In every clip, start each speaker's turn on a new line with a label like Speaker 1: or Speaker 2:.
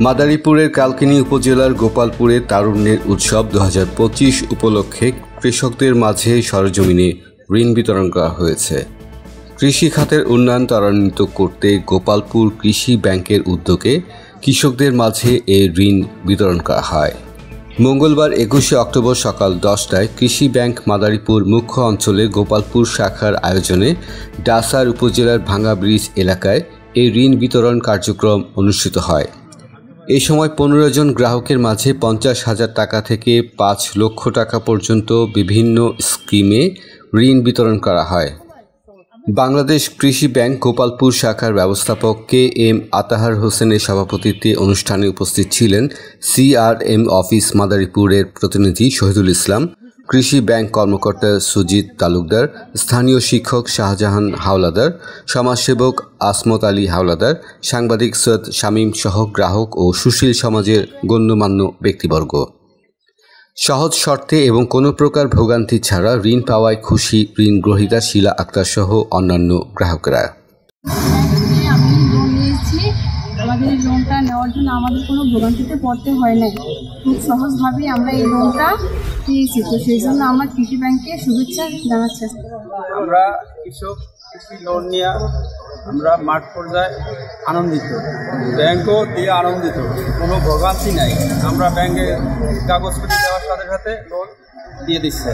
Speaker 1: মাদারীপুরের কালকিনি উপজেলার গোপালপুরে তারুণ্যের উৎসব 2025 উপলক্ষে কৃষকদের মাঝে সরজমিনে ঋণ বিতরণ করা হয়েছে। কৃষি খাতের উন্নয়ন ত্বরান্বিত করতে গোপালপুর কৃষি ব্যাংকের উদ্যোগে কৃষকদের মাঝে এই ঋণ বিতরণ করা হয়। মঙ্গলবার 21 অক্টোবর সকাল 10টায় কৃষি ব্যাংক মাদারীপুর মুখ্য অঞ্চলে গোপালপুর শাখার আয়োজনে ডাসার উপজেলার ভাঙ্গা ব্রিজ এলাকায় এই ঋণ বিতরণ কার্যক্রম অনুষ্ঠিত হয়। এই সময় 15 জন গ্রাহকের মাঝে 50,000 টাকা থেকে 5 লক্ষ টাকা পর্যন্ত বিভিন্ন স্কিমে ঋণ বিতরণ করা হয়। বাংলাদেশ কৃষি ব্যাংক গোপালপুর শাখার ব্যবস্থাপক KM আতাহার হোসেনের সভাপতিত্বে অনুষ্ঠানে উপস্থিত ছিলেন CRM অফিস মাদারীপুরের প্রতিনিধি শহীদুল ইসলাম, কৃষি ব্যাংক কর্মকর্তা সুজিত তালুকদার, স্থানীয় শিক্ষক শাহজাহান হাওলাদার, সমাজসেবক আসমত আলী হাওলাদার, সাংবাদিক সৈয়দ শামীম সহ গ্রাহক ও সুশীল সমাজের গণ্যমান্য ব্যক্তিবর্গ। সহজ শর্তে এবং কোনো প্রকার ভোগান্তি ছাড়া ঋণ পাওয়ায় খুশি ঋণ গ্রহীতা শিলা আক্তার সহ অন্যান্য গ্রাহকরা।
Speaker 2: আমি লোন নিয়েছি, আমাদের এই লোনটা নেওয়ার জন্য আমাদের কোনো ভোগান্তিতে পড়তে হয় না, খুব সহজভাবেই আমরা এই লোনটা পেয়েছি। তো সেই জন্য আমরা কৃষি ব্যাংকে শুভেচ্ছা জানাচ্ছি।
Speaker 3: আমরা কৃষি লোন নিয়ে আমরা মাঠ পর্যায়ে আনন্দিত, ব্যাংকও দিয়ে আনন্দিত, কোনো ভোগান্তি নাই। আমরা ব্যাংকে কাগজপত্র দেওয়ার সাথে সাথে লোন দিয়ে দিচ্ছে।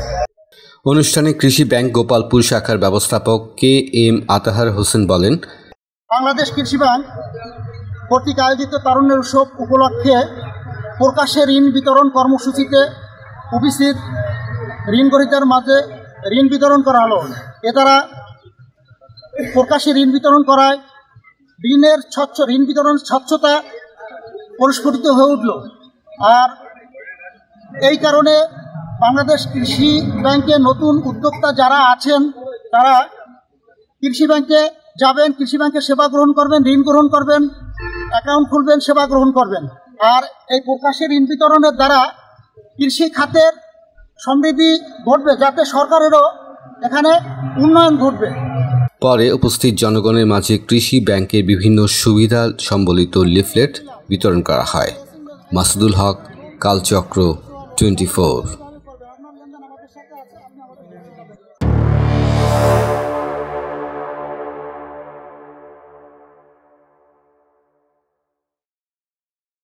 Speaker 1: অনুষ্ঠানে কৃষি ব্যাংক গোপালপুর শাখার ব্যবস্থাপক KM আতাহার হোসেন বলেন,
Speaker 4: বাংলাদেশ কৃষি ব্যাংক কর্তৃক আয়োজিত তারুণ্যের উৎসব উপলক্ষে প্রকাশ্যে ঋণ বিতরণ কর্মসূচিতে উপস্থিত ঋণ গ্রহীতার মাঝে ঋণ বিতরণ করা হলো। এছাড়া প্রকাশ্যে ঋণ বিতরণ করায় ঋণ বিতরণ স্বচ্ছতা পরিস্ফুটিত হয়ে উঠল। আর এই কারণে বাংলাদেশ কৃষি ব্যাংকে নতুন উদ্যোক্তা যারা আছেন তারা কৃষি ব্যাংকে যাবেন, কৃষি ব্যাংকে সেবা গ্রহণ করবেন, ঋণ গ্রহণ করবেন, অ্যাকাউন্ট খুলবেন, সেবা গ্রহণ করবেন। আর এই প্রকাশ্যে ঋণ বিতরণের দ্বারা কৃষি খাতের সমৃদ্ধি ঘটবে, যাতে সরকারেরও এখানে উন্নয়ন ঘটবে।
Speaker 1: পরে উপস্থিত জনগণের মাঝে কৃষি ব্যাংকের বিভিন্ন সুবিধা সম্বলিত লিফলেট বিতরণ করা হয়। মাসুদুল হক, কালচক্র 24।